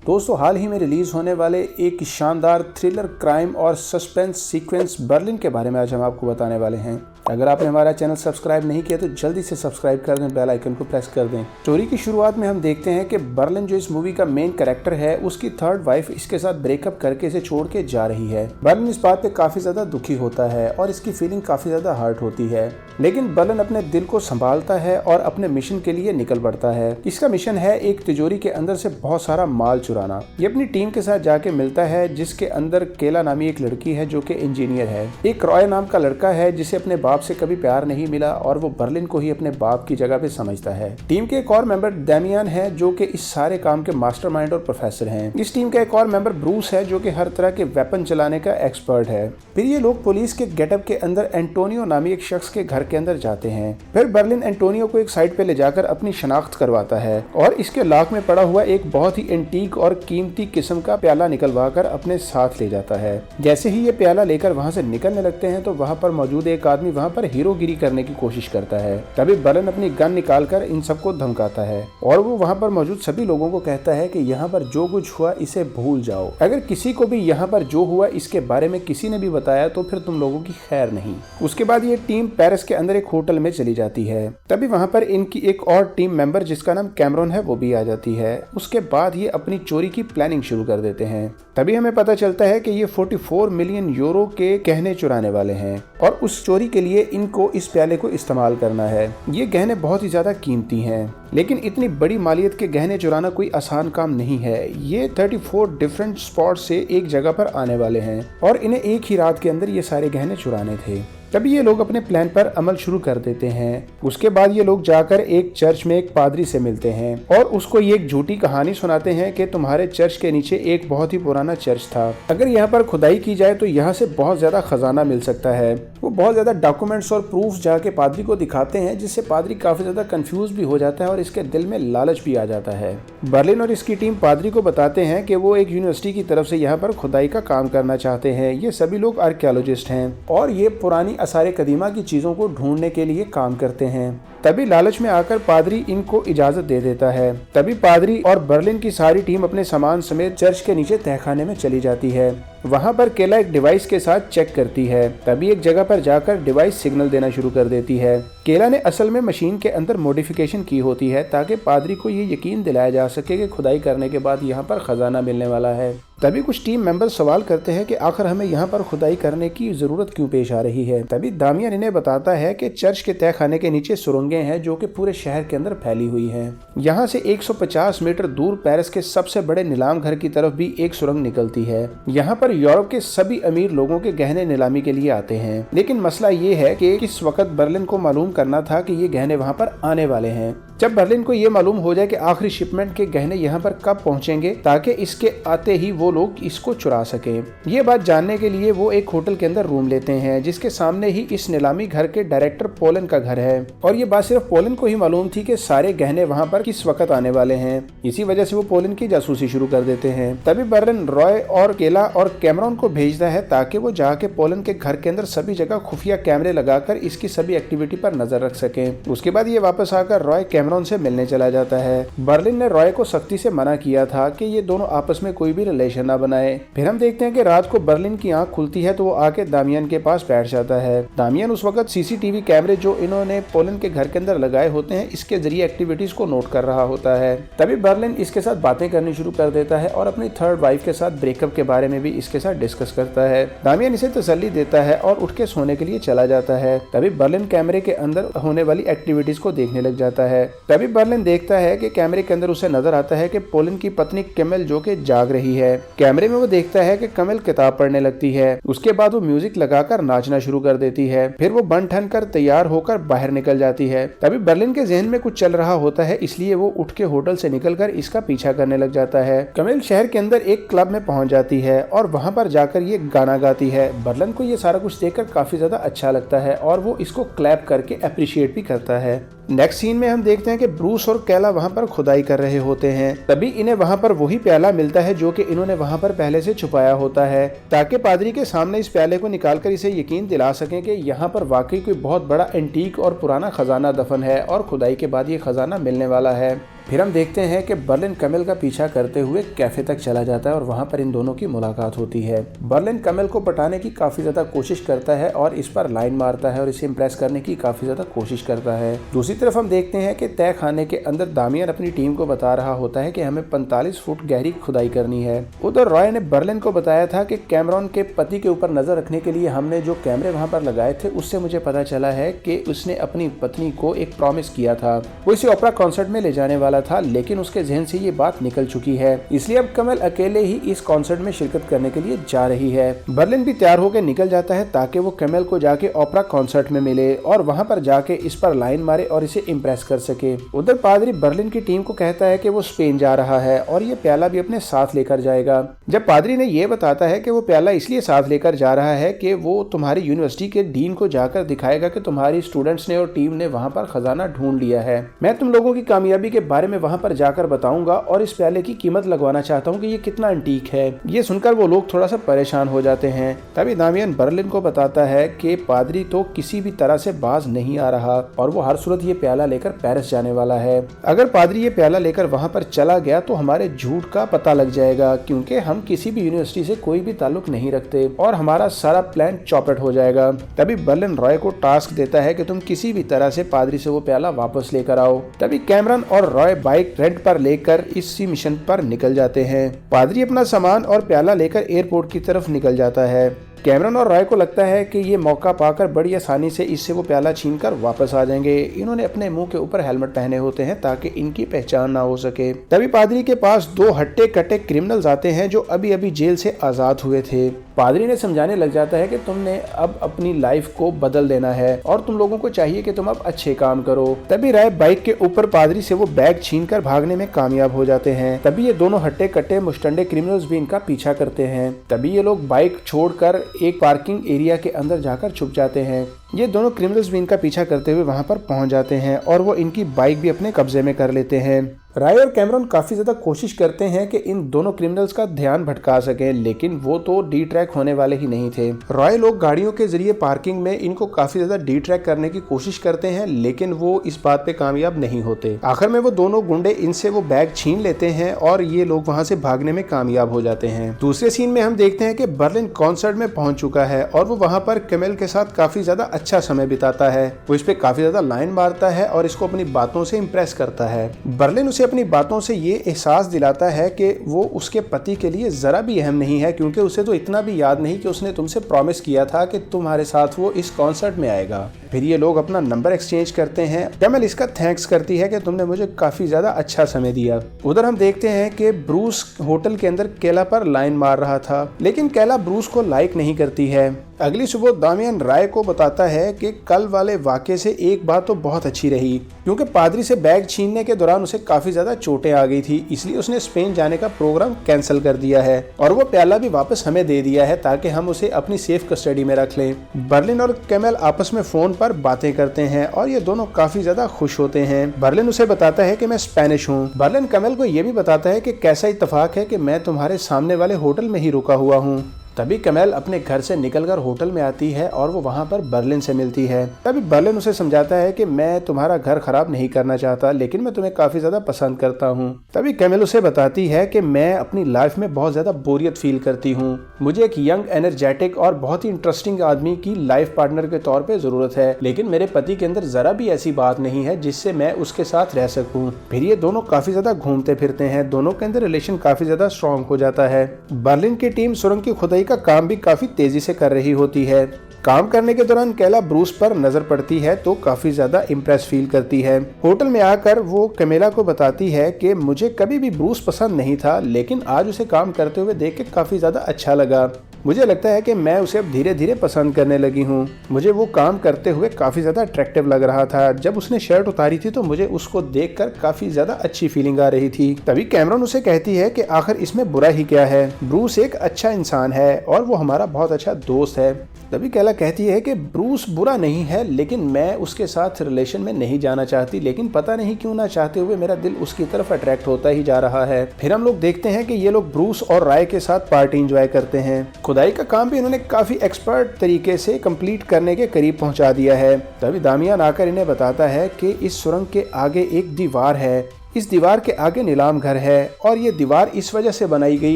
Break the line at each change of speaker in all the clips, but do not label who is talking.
दोस्तों, हाल ही में रिलीज होने वाले एक शानदार थ्रिलर क्राइम और सस्पेंस सीक्वेंस बर्लिन के बारे में आज हम आपको बताने वाले हैं। अगर आपने हमारा चैनल सब्सक्राइब नहीं किया तो जल्दी से सब्सक्राइब कर दें, बेल आइकन को प्रेस कर दें। स्टोरी की शुरुआत में हम देखते हैं कि बर्लिन जो इस मूवी का मेन कैरेक्टर है, उसकी थर्ड वाइफ इसके साथ ब्रेकअप करके इसे छोड़ के जा रही है। बर्लिन इस बात पे काफी ज्यादा दुखी होता है और इसकी फीलिंग काफी ज्यादा हर्ट होती है, लेकिन बर्लिन अपने दिल को संभालता है और अपने मिशन के लिए निकल पड़ता है। इसका मिशन है एक तिजोरी के अंदर से बहुत सारा माल चुराना। ये अपनी टीम के साथ जाके मिलता है जिसके अंदर केला नामी एक लड़की है जो कि इंजीनियर है। एक रॉय नाम का लड़का है जिसे अपने बाप से कभी प्यार नहीं मिला और वो बर्लिन को ही अपने बाप की जगह पे समझता है। टीम के एक और मेंबर डैमियन है जो कि इस सारे काम के मास्टरमाइंड और प्रोफेसर हैं। इस टीम का एक और मेंबर ब्रूस है जो कि हर तरह के वेपन चलाने का एक्सपर्ट है। फिर ये लोग पुलिस के गेटअप के अंदर एंटोनियो नामी एक शख्स के घर के अंदर जाते हैं। फिर बर्लिन एंटोनियो को एक साइड पे ले जाकर अपनी शनाख्त करवाता है और इसके लॉक में पड़ा हुआ एक बहुत ही एंटीक और कीमती किस्म का प्याला निकलवा कर अपने साथ ले जाता है। जैसे ही ये प्याला लेकर वहाँ से निकलने लगते हैं तो वहाँ पर मौजूद एक आदमी वहाँ पर हीरोगिरी करने की कोशिश करता है। तभी बर्लिन अपनी गन निकालकर इन सबको धमकाता है और वो वहाँ पर मौजूद सभी लोगों को कहता है कि यहाँ पर जो कुछ हुआ इसे भूल जाओ। अगर किसी को भी यहाँ पर जो हुआ इसके बारे में किसी ने भी बताया तो फिर तुम लोगों की खैर नहीं। उसके बाद ये टीम पेरिस के अंदर एक होटल में चली जाती है। तभी वहाँ पर इनकी एक और टीम मेंबर जिसका नाम कैमरॉन है वो भी आ जाती है। उसके बाद ये अपनी चोरी की प्लानिंग शुरू कर देते हैं। तभी हमें पता चलता है कि ये 44 मिलियन यूरो के गहने चुराने वाले हैं और उस चोरी के लिए इनको इस प्याले को इस्तेमाल करना है। ये गहने बहुत ही ज्यादा कीमती हैं, लेकिन इतनी बड़ी मालियत के गहने चुराना कोई आसान काम नहीं है। ये 34 डिफरेंट स्पॉट से एक जगह पर आने वाले हैं और इन्हें एक ही रात के अंदर ये सारे गहने चुराने थे। तभी ये लोग अपने प्लान पर अमल शुरू कर देते हैं। उसके बाद ये लोग जाकर एक चर्च में एक पादरी से मिलते हैं और उसको ये एक झूठी कहानी सुनाते हैं कि तुम्हारे चर्च के नीचे एक बहुत ही पुराना चर्च था। अगर यहाँ पर खुदाई की जाए तो यहाँ से बहुत ज्यादा खजाना मिल सकता है। वो बहुत ज्यादा डॉक्यूमेंट्स और प्रूफ जाके पादरी को दिखाते हैं, जिससे पादरी काफी ज्यादा कंफ्यूज भी हो जाता है और इसके दिल में लालच भी आ जाता है। बर्लिन और इसकी टीम पादरी को बताते हैं कि वो एक यूनिवर्सिटी की तरफ से यहाँ पर खुदाई का काम करना चाहते हैं। ये सभी लोग आर्कियोलॉजिस्ट हैं और ये पुरानी आसारे कदीमा की चीजों को ढूंढने के लिए काम करते हैं। तभी लालच में आकर पादरी इनको इजाजत दे देता है। तभी पादरी और बर्लिन की सारी टीम अपने सामान समेत चर्च के नीचे तहखाने में चली जाती है। वहाँ पर केला एक डिवाइस के साथ चेक करती है। तभी एक जगह पर जाकर डिवाइस सिग्नल देना शुरू कर देती है। केला ने असल में मशीन के अंदर मॉडिफिकेशन की होती है ताकि पादरी को ये यकीन दिलाया जा सके कि खुदाई करने के बाद यहाँ पर खजाना मिलने वाला है। तभी कुछ टीम मेंबर सवाल करते हैं कि आखिर हमें यहाँ पर खुदाई करने की जरूरत क्यों पेश आ रही है। तभी दामियन इन्हें बताता है कि चर्च के तहखाने के नीचे सुरंगें हैं जो कि पूरे शहर के अंदर फैली हुई हैं। यहाँ से 150 मीटर दूर पेरिस के सबसे बड़े नीलाम घर की तरफ भी एक सुरंग निकलती है। यहाँ पर यूरोप के सभी अमीर लोगों के गहने नीलामी के लिए आते हैं, लेकिन मसला ये है कि किस वक्त बर्लिन को मालूम करना था कि ये गहने वहाँ पर आने वाले हैं। जब बर्लिन को ये मालूम हो जाए कि आखिरी शिपमेंट के गहने यहाँ पर कब पहुँचेंगे ताकि इसके आते ही वो लोग इसको चुरा सके, ये बात जानने के लिए वो एक होटल के अंदर रूम लेते हैं जिसके सामने ही इस नीलामी घर के डायरेक्टर पोलन का घर है। और ये बात सिर्फ पोलन को ही मालूम थी कि सारे गहने वहाँ पर किस वक्त आने वाले हैं। इसी वजह से वो पोलन की जासूसी शुरू कर देते हैं। तभी बर्लिन रॉय और केला और कैमरॉन को भेजता है ताकि वो जाके पोलन के घर के अंदर सभी जगह खुफिया कैमरे लगाकर इसकी सभी एक्टिविटी पर नजर रख सके। उसके बाद ये वापस आकर रॉय कैमरॉन से मिलने चला जाता है। बर्लिन ने रॉय को सख्ती से मना किया था कि ये दोनों आपस में कोई भी रिलेशन ना बनाए। फिर हम देखते हैं कि रात को बर्लिन की आंख खुलती है तो वो आके दामियन के पास बैठ जाता है। दामियन उस वक्त सीसीटीवी कैमरे जो इन्होंने पोलन के घर के अंदर लगाए होते हैं इसके जरिए एक्टिविटीज को नोट कर रहा होता है। तभी बर्लिन इसके साथ बातें करनी शुरू कर देता है और अपनी थर्ड वाइफ के साथ ब्रेकअप के बारे में भी इसके साथ डिस्कस करता है। दामियन इसे तसल्ली देता है और उठ के सोने के लिए चला जाता है। तभी बर्लिन कैमरे के अंदर होने वाली एक्टिविटीज को देखने लग जाता है। तभी बर्लिन देखता है कि कैमरे के अंदर उसे नजर आता है कि पोलन की पत्नी कैमल जो कि जाग रही है। कैमरे में वो देखता है कि कमल किताब पढ़ने लगती है। उसके बाद वो म्यूजिक लगाकर नाचना शुरू कर देती है। फिर वो बन ठन कर तैयार होकर बाहर निकल जाती है। तभी बर्लिन के जहन में कुछ चल रहा होता है, इसलिए वो उठ के होटल से निकलकर इसका पीछा करने लग जाता है। कमल शहर के अंदर एक क्लब में पहुंच जाती है और वहां पर जाकर ये गाना गाती है। बर्लिन को ये सारा कुछ देखकर काफी ज्यादा अच्छा लगता है और वो इसको क्लैप करके अप्रिशिएट भी करता है। नेक्स्ट सीन में हम देखते हैं कि ब्रूस और केला वहां पर खुदाई कर रहे होते हैं। तभी इन्हें वहां पर वही प्याला मिलता है जो कि इन्होंने वहां पर पहले से छुपाया होता है, ताकि पादरी के सामने इस प्याले को निकालकर इसे यकीन दिला सकें कि यहाँ पर वाकई कोई बहुत बड़ा एंटीक और पुराना खजाना दफन है और खुदाई के बाद ये खजाना मिलने वाला है। फिर हम देखते हैं कि बर्लिन कैमल का पीछा करते हुए कैफे तक चला जाता है और वहाँ पर इन दोनों की मुलाकात होती है। बर्लिन कैमल को पटाने की काफी ज्यादा कोशिश करता है और इस पर लाइन मारता है और इसे इम्प्रेस करने की काफी ज्यादा कोशिश करता है। दूसरी तरफ हम देखते हैं कि तय खाने के अंदर दामियन अपनी टीम को बता रहा होता है कि हमें 45 फुट गहरी खुदाई करनी है। उधर रॉय ने बर्लिन को बताया था कि कैमरॉन के पति के ऊपर नजर रखने के लिए हमने जो कैमरे वहाँ पर लगाए थे उससे मुझे पता चला है कि उसने अपनी पत्नी को एक प्रॉमिस किया था, वो इसे ओपेरा कॉन्सर्ट में ले जाने वाला था, लेकिन उसके जहन से ये बात निकल चुकी है, इसलिए अब कमल अकेले ही इस कॉन्सर्ट में शिरकत करने के लिए जा रही है। बर्लिन भी तैयार होकर निकल जाता है ताकि वो कमल को जाके ओपेरा कॉन्सर्ट में मिले और वहाँ पर जाके इस पर लाइन मारे और इसे इम्प्रेस कर सके। उधर पादरी बर्लिन की टीम को कहता है कि वो स्पेन जा रहा है और ये प्याला भी अपने साथ लेकर जाएगा। जब पादरी ने ये बताता है कि वो प्याला इसलिए साथ लेकर जा रहा है कि वो तुम्हारी यूनिवर्सिटी के डीन को जाकर दिखाएगा कि तुम्हारी स्टूडेंट्स ने और टीम ने वहाँ पर खजाना ढूंढ लिया है। मैं तुम लोगों की कामयाबी के बारे में वहाँ पर जाकर बताऊंगा और इस प्याले की कीमत लगवाना चाहता हूँ कि ये कितना एंटीक है। ये सुनकर वो लोग थोड़ा सा परेशान हो जाते हैं। तभी दामियन बर्लिन को बताता है कि पादरी तो किसी भी तरह से बाज नहीं आ रहा और वो हर सूरत ये प्याला लेकर पेरिस जाने वाला है। अगर पादरी ये प्याला लेकर वहाँ पर चला गया तो हमारे झूठ का पता लग जाएगा, क्योंकि हम किसी भी यूनिवर्सिटी से कोई भी ताल्लुक नहीं रखते और हमारा सारा प्लान चौपट हो जाएगा। तभी बर्लिन रॉय को टास्क देता है कि तुम किसी भी तरह से पादरी से वो प्याला वापस लेकर आओ। तभी कैमरन और रॉय बाइक रेंट पर लेकर इसी मिशन पर निकल जाते हैं। पादरी अपना सामान और प्याला लेकर एयरपोर्ट की तरफ निकल जाता है। कैमरन और रॉय को लगता है कि ये मौका पाकर बड़ी आसानी से इससे वो प्याला छीनकर वापस आ जाएंगे। इन्होंने अपने मुंह के ऊपर हेलमेट पहने होते हैं ताकि इनकी पहचान ना हो सके। तभी पादरी के पास दो हट्टे कट्टे क्रिमिनल्स आते हैं जो अभी अभी जेल से आजाद हुए थे। पादरी ने समझाने लग जाता है कि तुमने अब अपनी लाइफ को बदल देना है और तुम लोगों को चाहिए कि तुम अब अच्छे काम करो। तभी रॉय बाइक के ऊपर पादरी से वो बैग छीनकर भागने में कामयाब हो जाते हैं। तभी ये दोनों हट्टे कट्टे मुस्टंडे क्रिमिनल्स भी इनका पीछा करते हैं। तभी ये लोग बाइक छोड़कर एक पार्किंग एरिया के अंदर जाकर छुप जाते हैं। ये दोनों क्रिमिनल्स भी इनका पीछा करते हुए वहां पर पहुंच जाते हैं और वो इनकी बाइक भी अपने कब्जे में कर लेते हैं। रॉय और कैमरन काफी ज्यादा कोशिश करते हैं कि इन दोनों क्रिमिनल्स का ध्यान भटका सके, लेकिन वो तो डी ट्रैक होने वाले ही नहीं थे। रॉय लोग गाड़ियों के जरिए पार्किंग में इनको काफी ज्यादा डी ट्रैक करने की कोशिश करते हैं, लेकिन वो इस बात पे कामयाब नहीं होते। आखिर में वो दोनों गुंडे इनसे वो बैग छीन लेते हैं और ये लोग वहाँ से भागने में कामयाब हो जाते हैं। दूसरे सीन में हम देखते हैं कि बर्लिन कॉन्सर्ट में पहुंच चुका है और वो वहाँ पर कैमल के साथ काफी ज्यादा अच्छा समय बिताता है। वो इस पे काफी ज्यादा लाइन मारता है और इसको अपनी बातों से इम्प्रेस करता है। बर्लिन उसे अपनी बातों से ये एहसास दिलाता है कि वो उसके पति के लिए जरा भी अहम नहीं है, क्योंकि उसे तो इतना भी याद नहीं कि उसने तुमसे प्रॉमिस किया था कि तुम्हारे साथ वो इस कॉन्सर्ट में आएगा। फिर ये लोग अपना नंबर एक्सचेंज करते हैं। कैमल इसका थैंक्स करती है कि तुमने मुझे काफी ज्यादा अच्छा समय दिया। उधर हम देखते हैं कि ब्रूस होटल के अंदर केला पर लाइन मार रहा था, लेकिन केला ब्रूस को लाइक नहीं करती है। अगली सुबह दामियन रॉय को बताता है कि कल वाले वाक़े से एक बात तो बहुत अच्छी रही, क्योंकि पादरी से बैग छीनने के दौरान उसे काफी ज्यादा चोटें आ गई थी, इसलिए उसने स्पेन जाने का प्रोग्राम कैंसिल कर दिया है और वो प्याला भी वापस हमें दे दिया है ताकि हम उसे अपनी सेफ कस्टडी में रख लें। बर्लिन और कैमल आपस में फोन पर बातें करते हैं और ये दोनों काफी ज्यादा खुश होते हैं। बर्लिन उसे बताता है कि मैं स्पेनिश हूँ। बर्लिन कैमल को ये भी बताता है कि कैसा इत्तेफाक है कि मैं तुम्हारे सामने वाले होटल में ही रुका हुआ हूँ। तभी कैमल अपने घर से निकलकर होटल में आती है और वो वहाँ पर बर्लिन से मिलती है। तभी बर्लिन उसे समझाता है कि मैं तुम्हारा घर खराब नहीं करना चाहता, लेकिन मैं तुम्हें काफी ज्यादा पसंद करता हूँ। तभी कैमल उसे बताती है कि मैं अपनी लाइफ में बहुत ज्यादा बोरियत फील करती हूँ, मुझे एक यंग एनर्जेटिक और बहुत ही इंटरेस्टिंग आदमी की लाइफ पार्टनर के तौर पे जरूरत है, लेकिन मेरे पति के अंदर जरा भी ऐसी बात नहीं है जिससे मैं उसके साथ रह सकूँ। फिर ये दोनों काफी ज्यादा घूमते फिरते हैं, दोनों के अंदर रिलेशन काफी ज्यादा स्ट्रॉन्ग हो जाता है। बर्लिन की टीम सुरंग की खुदाई का काम भी काफी तेजी से कर रही होती है। काम करने के दौरान केला ब्रूस पर नजर पड़ती है तो काफी ज्यादा इम्प्रेस फील करती है। होटल में आकर वो कैमेला को बताती है कि मुझे कभी भी ब्रूस पसंद नहीं था, लेकिन आज उसे काम करते हुए देख के काफी ज्यादा अच्छा लगा। मुझे लगता है कि मैं उसे अब धीरे धीरे पसंद करने लगी हूँ। मुझे वो काम करते हुए काफी ज्यादा अट्रैक्टिव लग रहा था। जब उसने शर्ट उतारी थी तो मुझे उसको देखकर काफी ज्यादा अच्छी फीलिंग आ रही थी। तभी कैमरन उसे कहती है कि आखिर इसमें बुरा ही क्या है, ब्रूस एक अच्छा इंसान है और वो हमारा बहुत अच्छा दोस्त है। तभी केला कहती है कि ब्रूस बुरा नहीं है, लेकिन मैं उसके साथ रिलेशन में नहीं जाना चाहती, लेकिन पता नहीं क्यों ना चाहते हुए मेरा दिल उसकी तरफ अट्रैक्ट होता ही जा रहा है। फिर हम लोग देखते हैं कि ये लोग ब्रूस और रॉय के साथ पार्टी एंजॉय करते हैं। खुदाई का काम भी इन्होंने काफी एक्सपर्ट तरीके से कंप्लीट करने के करीब पहुंचा दिया है। तभी दामियान आकर इन्हें बताता है कि इस सुरंग के आगे एक दीवार है इस दीवार के आगे नीलाम घर है और ये दीवार इस वजह से बनाई गई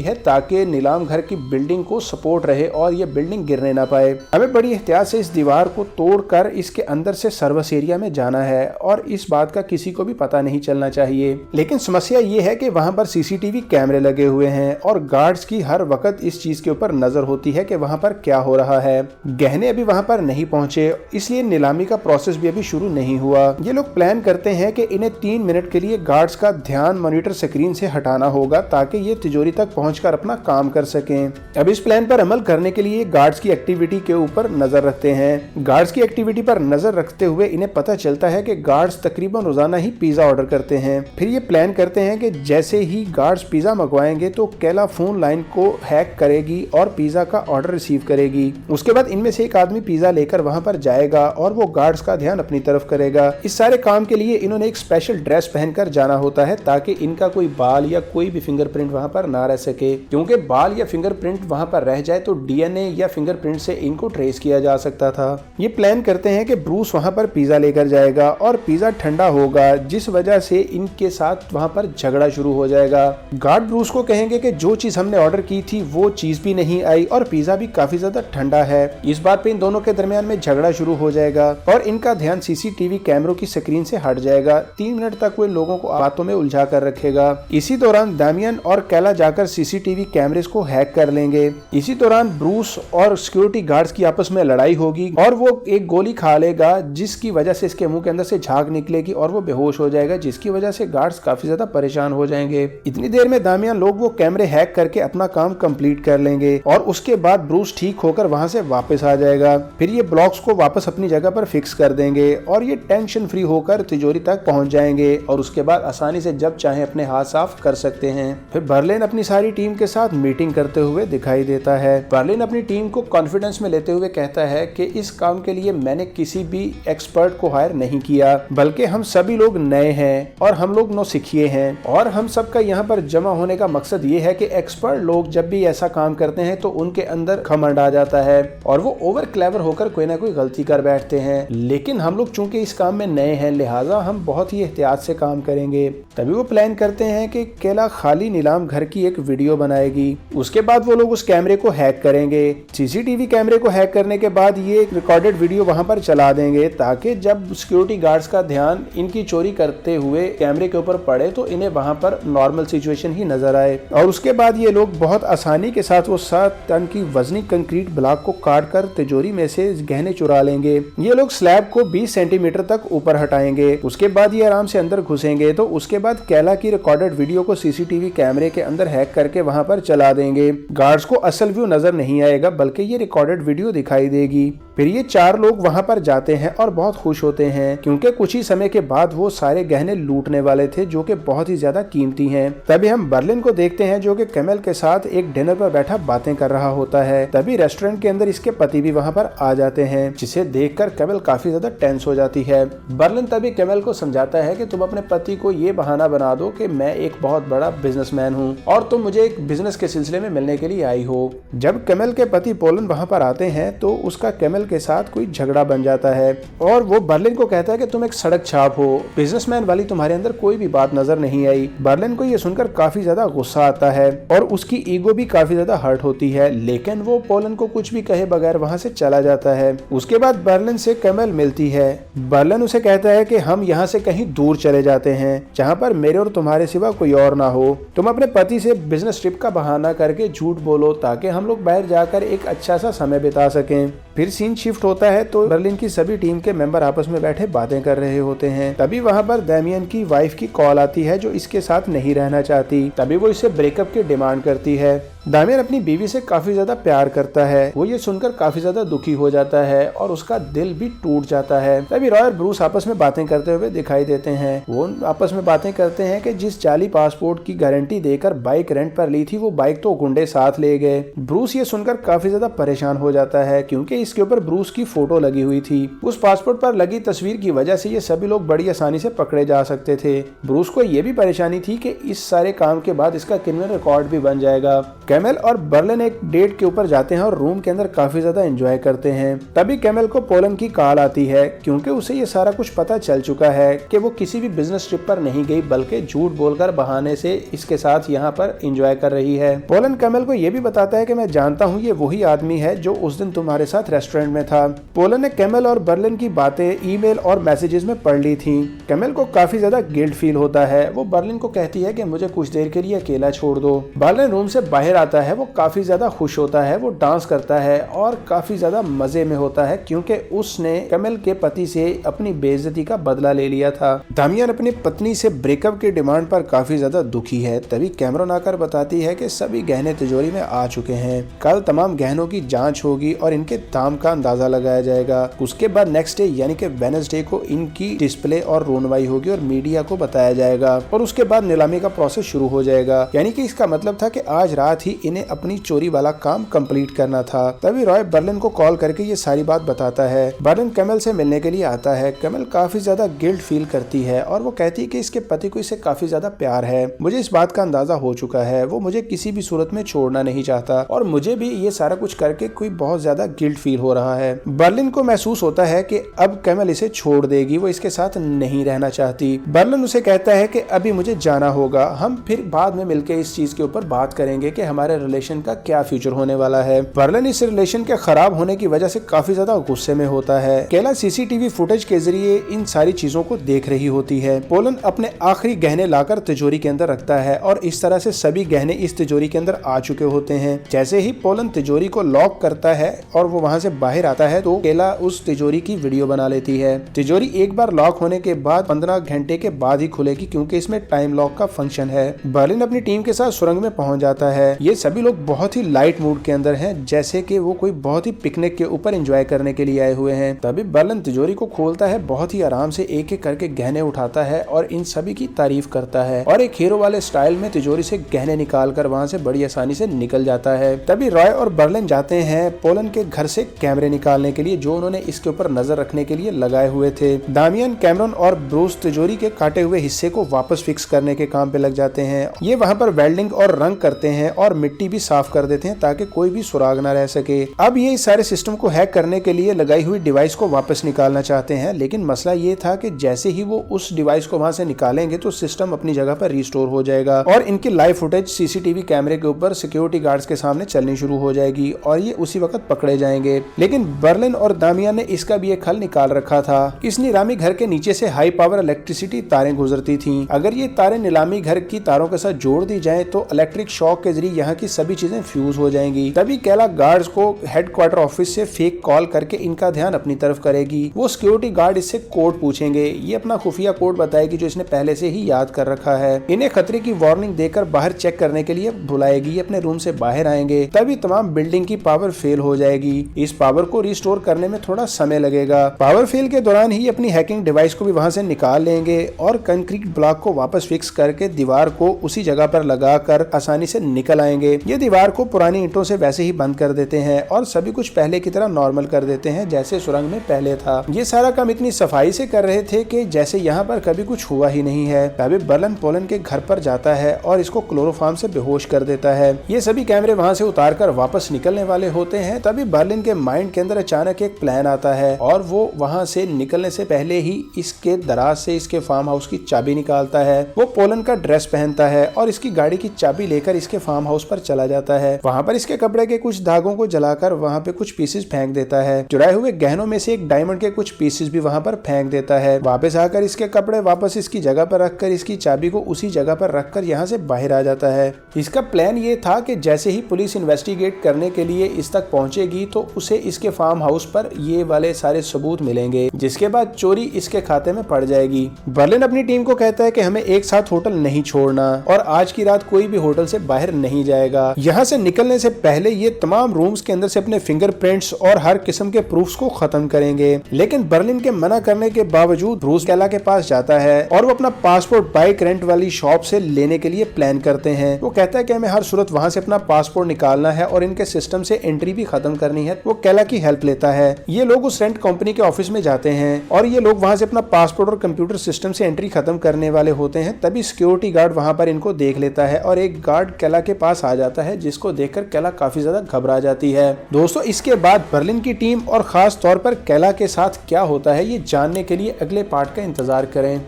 है ताकि नीलाम घर की बिल्डिंग को सपोर्ट रहे और ये बिल्डिंग गिरने ना पाए। हमें बड़ी एहतियात से इस दीवार को तोड़कर इसके अंदर से सर्विस एरिया में जाना है और इस बात का किसी को भी पता नहीं चलना चाहिए। लेकिन समस्या ये है कि वहाँ पर सीसीटीवी कैमरे लगे हुए हैं और गार्ड्स की हर वक्त इस चीज के ऊपर नजर होती है कि वहाँ पर क्या हो रहा है। गहने अभी वहाँ पर नहीं पहुंचे, इसलिए नीलामी का प्रोसेस भी अभी शुरू नहीं हुआ। ये लोग प्लान करते हैं कि इन्हें 3 मिनट के लिए गार्ड्स का ध्यान मॉनिटर स्क्रीन से हटाना होगा ताकि ये तिजोरी तक पहुंचकर अपना काम कर सकें। अब इस प्लान पर अमल करने के लिए गार्ड्स की एक्टिविटी के ऊपर नजर रखते हैं। गार्ड्स की एक्टिविटी पर नजर रखते हुए इन्हें पता चलता है कि गार्ड्स तकरीबन रोजाना ही पिज्जा ऑर्डर करते हैं। फिर ये प्लान करते हैं कि जैसे ही गार्ड्स पिज्जा मंगवाएंगे तो कैला फोन लाइन को हैक करेगी और पिज्जा का ऑर्डर रिसीव करेगी। उसके बाद इनमें से एक आदमी पिज्जा लेकर वहां पर जाएगा और वो गार्ड्स का ध्यान अपनी तरफ करेगा। इस सारे काम के लिए इन्होंने एक स्पेशल ड्रेस पहनकर जाना होता है ताकि इनका कोई बाल या कोई भी फिंगरप्रिंट वहां पर ना रह सके, क्योंकि बाल या फिंगरप्रिंट वहां पर रह जाए तो डीएनए या फिंगरप्रिंट से इनको ट्रेस किया जा सकता था। ये प्लान करते हैं कि ब्रूस वहां पर पिज्जा लेकर जाएगा और पिज्जा ठंडा होगा, जिस वजह से इनके साथ वहां पर झगड़ा शुरू हो जाएगा। गार्ड ब्रूस को कहेंगे कि जो चीज हमने ऑर्डर की थी वो चीज भी नहीं आई और पिज्जा भी काफी ज्यादा ठंडा है। इस बात पे इन दोनों के दरमियान में झगड़ा शुरू हो जाएगा और इनका ध्यान सीसीटीवी कैमरों की स्क्रीन से हट जाएगा। 3 मिनट तक वो इन लोगों को बातों में उलझा कर रखेगा। इसी दौरान दामियन और कैला जाकर सीसीटीवी कैमरेस को हैक कर लेंगे। इसी दौरान ब्रूस और सिक्योरिटी गार्ड्स की आपस में लड़ाई होगी और वो एक गोली खा लेगा जिसकी वजह से इसके मुंह के अंदर से झाग निकलेगी और वो बेहोश हो जाएगा, जिसकी वजह से गार्ड्स काफी ज्यादा परेशान हो जाएंगे। इतनी देर में दामियन लोग वो कैमरे हैक करके अपना काम कंप्लीट कर लेंगे और उसके बाद ब्रूस ठीक होकर वहां से वापस आ जाएगा। फिर ये ब्लॉक्स को वापस अपनी जगह पर फिक्स कर देंगे और ये टेंशन फ्री होकर तिजोरी तक पहुंच जाएंगे और उसके बाद आसानी से जब चाहे अपने हाथ साफ कर सकते हैं। फिर बर्लिन अपनी सारी टीम के साथ मीटिंग करते हुए दिखाई देता है। बर्लिन अपनी टीम को कॉन्फिडेंस में लेते हुए कहता है कि इस काम के लिए मैंने किसी भी एक्सपर्ट को हायर नहीं किया, बल्कि हम सभी लोग नए हैं और हम लोग नौसिखिए हैं और हम सबका यहाँ पर जमा होने का मकसद ये है कि एक्सपर्ट लोग जब भी ऐसा काम करते हैं तो उनके अंदर घमंड आ जाता है और वो ओवर क्लेवर होकर कोई ना कोई गलती कर बैठते हैं। लेकिन हम लोग चूंकि इस काम में नए हैं, लिहाजा हम बहुत ही एहतियात से काम करेंगे। तभी वो प्लान करते हैं कि केला खाली नीलाम घर की एक वीडियो बनाएगी। उसके बाद वो लोग उस कैमरे को हैक करेंगे। सीसीटीवी कैमरे को हैक करने के बाद ये एक रिकॉर्डेड वीडियो वहां पर चला देंगे ताकि जब सिक्योरिटी गार्ड्स का ध्यान इनकी चोरी करते हुए कैमरे के ऊपर पड़े तो इन्हें वहां पर नॉर्मल सिचुएशन ही नजर आए। और उसके बाद ये लोग बहुत आसानी के साथ वो 7 टन की वजनी कंक्रीट ब्लॉक को काट कर तिजोरी में से गहने चुरा लेंगे। ये लोग स्लैब को 20 सेंटीमीटर तक ऊपर हटाएंगे। उसके बाद ये आराम से अंदर घुसेंगे तो उसके बाद कैला की रिकॉर्डेड वीडियो को सीसीटीवी कैमरे के अंदर हैक करके वहां पर चला देंगे। गार्ड्स को असल व्यू नजर नहीं आएगा बल्कि ये रिकॉर्डेड वीडियो दिखाई देगी। फिर ये 4 लोग वहां पर जाते हैं और बहुत खुश होते हैं क्योंकि कुछ ही समय के बाद वो सारे गहने लूटने वाले थे जो कि बहुत ही ज्यादा कीमती हैं। तभी हम बर्लिन को देखते हैं जो कि कैमल के साथ एक डिनर पर बैठा बातें कर रहा होता है। तभी रेस्टोरेंट के अंदर इसके पति भी वहां पर आ जाते हैं, जिसे देखकर कैमल काफी ज्यादा टेंस हो जाती है। बर्लिन तभी कैमल को समझाता है कि तुम अपने पति को ये बहाना बना दो कि मैं एक बहुत बड़ा बिजनेसमैन हूँ और तुम मुझे एक बिजनेस के सिलसिले में मिलने के लिए आई हो। जब कैमल के पति पोलन वहां पर आते हैं तो उसका कैमल के साथ कोई झगड़ा बन जाता है और वो बर्लिन को कहता है कि तुम एक सड़क छाप हो, बिजनेसमैन वाली तुम्हारे अंदर कोई भी बात नजर नहीं आई। बर्लिन को ये सुनकर काफी ज्यादा गुस्सा आता है और उसकी ईगो भी काफी ज्यादा हर्ट होती है, लेकिन वो पोलन को कुछ भी कहे बगैर वहां से चला जाता है। उसके बाद बर्लिन से कैमल मिलती है। बर्लिन उसे कहता है कि हम यहाँ से कहीं दूर चले जाते हैं जहाँ पर मेरे और तुम्हारे सिवा कोई और ना हो। तुम अपने पति से बिजनेस ट्रिप का बहाना करके झूठ बोलो ताकि हम लोग बाहर जाकर एक अच्छा सा समय बिता सकें। फिर सीन शिफ्ट होता है तो बर्लिन की सभी टीम के मेंबर आपस में बैठे बातें कर रहे होते हैं। तभी वहां पर दामियन की वाइफ की कॉल आती है जो इसके साथ नहीं रहना चाहती। तभी वो इससे ब्रेकअप की डिमांड करती है। दामियन अपनी बीवी से काफी ज्यादा प्यार करता है। वो ये सुनकर काफी ज्यादा दुखी हो जाता है और उसका दिल भी टूट जाता है। तभी रॉय और ब्रूस आपस में बातें करते हुए दिखाई देते हैं। वो आपस में बातें करते हैं कि जिस जाली पासपोर्ट की गारंटी देकर बाइक रेंट पर ली थी वो बाइक तो गुंडे साथ ले गए। ब्रूस ये सुनकर काफी ज्यादा परेशान हो जाता है क्योंकि इसके ऊपर ब्रूस की फोटो लगी हुई थी। उस पासपोर्ट पर लगी तस्वीर की वजह से ये सभी लोग बड़ी आसानी से पकड़े जा सकते थे। ब्रूस को ये भी परेशानी थी कि इस सारे काम के बाद इसका क्रिमिनल रिकॉर्ड भी बन जाएगा। कैमल और बर्लिन एक डेट के ऊपर जाते हैं और रूम के अंदर काफी ज्यादा एंजॉय करते हैं। तभी कैमल को पोलन की कॉल आती है, क्योंकि उसे ये सारा कुछ पता चल चुका है कि वो किसी भी बिजनेस ट्रिप पर नहीं गई, बल्कि झूठ बोलकर बहाने से इसके साथ यहाँ पर एंजॉय कर रही है। पोलन कैमल को ये भी बताता है कि मैं जानता हूँ ये वही आदमी है जो उस दिन तुम्हारे साथ रेस्टोरेंट में था। पोलन ने कैमल और बर्लिन की बातें ईमेल और मैसेजेस में पढ़ ली थी। कैमल को काफी ज्यादा गिल्ट फील होता है। वो बर्लिन को कहती है कि मुझे कुछ देर के लिए अकेला छोड़ दो। बर्लिन रूम से बाहर आता है, वो काफी ज्यादा खुश होता है, वो डांस करता है और काफी ज्यादा मजे में होता है, क्योंकि उसने कैमल के पति से अपनी बेइज्जती का बदला ले लिया था। दामियन अपनी पत्नी से ब्रेकअप की डिमांड पर काफी ज्यादा दुखी है। तभी कैमरन आकर बताती है कि सभी गहने तिजोरी में आ चुके हैं, कल तमाम गहनों की जांच होगी और इनके दाम का अंदाजा लगाया जाएगा। उसके बाद नेक्स्ट डे यानी कि वेडनेसडे को इनकी डिस्प्ले और रोनवाई होगी और मीडिया को बताया जाएगा और उसके बाद नीलामी का प्रोसेस शुरू हो जाएगा। यानी कि इसका मतलब था कि आज रात ही इन्हें अपनी चोरी वाला काम कंप्लीट करना था। तभी रॉय बर्लिन को कॉल करके ये सारी बात बताता है। बर्लिन कैमल से मिलने के लिए आता है। कैमल काफी ज्यादा गिल्ट फील करती है और वो कहती है कि इसके पति को इससे काफी ज्यादा प्यार है। मुझे इस बात का अंदाजा हो चुका है, वो मुझे किसी भी सूरत में छोड़ना नहीं चाहता और मुझे भी ये सारा कुछ करके कोई बहुत ज्यादा गिल्ट फील हो रहा है। बर्लिन को महसूस होता है कि अब कैमल इसे छोड़ देगी, वो इसके साथ नहीं रहना चाहती। बर्लिन उसे कहता है कि अभी मुझे जाना होगा, हम फिर बाद में मिलकर इस चीज के ऊपर बात करेंगे कि हमारे रिलेशन का क्या फ्यूचर होने वाला है। बर्लिन इस रिलेशन के खराब होने की वजह से काफी ज्यादा गुस्से में होता है। केला सीसीटीवी फुटेज के जरिए इन सारी चीजों को देख रही होती है। पोलन अपने आखिरी गहने लाकर तिजोरी के अंदर रखता है और इस तरह से सभी गहने इस तिजोरी के अंदर आ चुके होते हैं। जैसे ही पोलन तिजोरी को लॉक करता है और वो वहां से बाहर आता है तो केला उस तिजोरी की वीडियो बना लेती है। तिजोरी एक बार लॉक होने के बाद 15 घंटे के बाद ही खुलेगी, क्योंकि इसमें टाइम लॉक का फंक्शन है। बर्लिन अपनी टीम के साथ सुरंग में पहुंच जाता है। ये सभी लोग बहुत ही लाइट मूड के अंदर हैं, जैसे कि वो कोई बहुत ही पिकनिक के ऊपर एंजॉय करने के लिए आए हुए हैं। तभी बर्लिन तिजोरी को खोलता है, बहुत ही आराम से एक एक करके गहने उठाता है और इन सभी की तारीफ करता है और एक हीरो वाले स्टाइल में तिजोरी से गहने निकाल कर वहाँ से बड़ी आसानी से निकल जाता है। तभी रॉय और बर्लिन जाते हैं पोलन के घर से कैमरे निकालने के लिए, जो उन्होंने इसके ऊपर नजर रखने के लिए लगाए हुए थे। दामियन, कैमरन और ब्रूस तिजोरी के काटे हुए हिस्से को वापस फिक्स करने के काम पे लग जाते हैं। ये वहाँ पर वेल्डिंग और रंग करते हैं और मिट्टी भी साफ कर देते हैं ताकि कोई भी सुराग ना रह सके। अब ये इस सारे सिस्टम को हैक करने के लिए लगाई हुई डिवाइस को वापस निकालना चाहते हैं, लेकिन मसला ये था कि जैसे ही वो उस डिवाइस को वहां से निकालेंगे तो सिस्टम अपनी जगह पर रिस्टोर हो जाएगा और इनकी लाइव फुटेज सीसीटीवी कैमरे के ऊपर सिक्योरिटी गार्ड्स के सामने चलनी शुरू हो जाएगी और ये उसी वक्त पकड़े जाएंगे। लेकिन बर्लिन और दामियन ने इसका भी एक हल निकाल रखा था। इस नीलामी घर के नीचे से हाई पावर इलेक्ट्रिसिटी तारें गुजरती थी। अगर ये तारें नीलामी घर की तारों के साथ जोड़ दी जाए तो इलेक्ट्रिक शॉक के जरिए यहाँ की सभी चीजें फ्यूज हो जाएंगी। तभी केला गार्ड्स को हेडक्वार्टर ऑफिस से फेक कॉल करके इनका ध्यान अपनी तरफ करेगी। वो सिक्योरिटी गार्ड इससे कोड पूछेंगे। ये अपना खुफिया कोड बताएगी जो इसने पहले से ही याद कर रखा है। इन्हें खतरे की वार्निंग देकर बाहर चेक करने के लिए बुलाएगी। अपने रूम से बाहर आएंगे, तभी तमाम बिल्डिंग की पावर फेल हो जाएगी। इस पावर को रिस्टोर करने में थोड़ा समय लगेगा। पावर फेल के दौरान ही अपनी हैकिंग डिवाइस को भी वहां से निकाल लेंगे और कंक्रीट ब्लॉक को वापस फिक्स करके दीवार को उसी जगह पर लगाकर आसानी से निकल आएंगे। ये दीवार को पुरानी ईंटों से वैसे ही बंद कर देते हैं और सभी कुछ पहले की तरह नॉर्मल कर देते हैं जैसे सुरंग में पहले था। ये सारा काम इतनी सफाई से कर रहे थे कि जैसे यहाँ पर कभी कुछ हुआ ही नहीं है। तभी बर्लिन पोलन के घर पर जाता है और इसको क्लोरोफॉर्म से बेहोश कर देता है। ये सभी कैमरे वहाँ से उतारकर वापस निकलने वाले होते हैं। तभी बर्लिन के माइंड के अंदर अचानक एक प्लान आता है और वो वहाँ से निकलने से पहले ही इसके दराज से इसके फार्म हाउस की चाबी निकालता है। वो पोलन का ड्रेस पहनता है और इसकी गाड़ी की चाबी लेकर इसके फार्म हाउस पर चला जाता है। वहाँ पर इसके कपड़े के कुछ धागों को जलाकर वहाँ पे कुछ पीसेस फेंक देता है। चुराए हुए गहनों में से एक डायमंड के कुछ पीसेस भी वहाँ पर फेंक देता है। वापस आकर इसके कपड़े वापस इसकी जगह पर रखकर इसकी चाबी को उसी जगह पर रखकर यहाँ से बाहर आ जाता है। इसका प्लान ये था कि जैसे ही पुलिस इन्वेस्टिगेट करने के लिए इस तक पहुंचेगी तो उसे इसके फार्म हाउस पर ये वाले सारे सबूत मिलेंगे, जिसके बाद चोरी इसके खाते में पड़ जाएगी। बर्लिन अपनी टीम को कहता है कि हमें एक साथ होटल नहीं छोड़ना और आज की रात कोई भी होटल से बाहर नहीं जाएगा। यहाँ से निकलने से पहले ये तमाम रूम्स के अंदर से अपने फिंगरप्रिंट्स और हर किस्म के प्रूफ्स को खत्म करेंगे। लेकिन बर्लिन के मना करने के बावजूद ब्रूस केला के पास जाता है और वो अपना पासपोर्ट बाइक रेंट वाली शॉप से लेने के लिए प्लान करते हैं। वो कहता है कि हमें हर सूरत वहां से अपना पासपोर्ट निकालना है और इनके सिस्टम से एंट्री भी खत्म करनी है। वो केला की हेल्प लेता है। ये लोग उस रेंट कंपनी के ऑफिस में जाते हैं और ये लोग वहां से अपना पासपोर्ट और कंप्यूटर सिस्टम से एंट्री खत्म करने वाले होते हैं। तभी सिक्योरिटी गार्ड वहां पर इनको देख लेता है और एक गार्ड केला के पास पास आ जाता है, जिसको देखकर कैला काफी ज्यादा घबरा जाती है। दोस्तों इसके बाद बर्लिन की टीम और खास तौर पर कैला के साथ क्या होता है, ये जानने के लिए अगले पार्ट का इंतजार करें।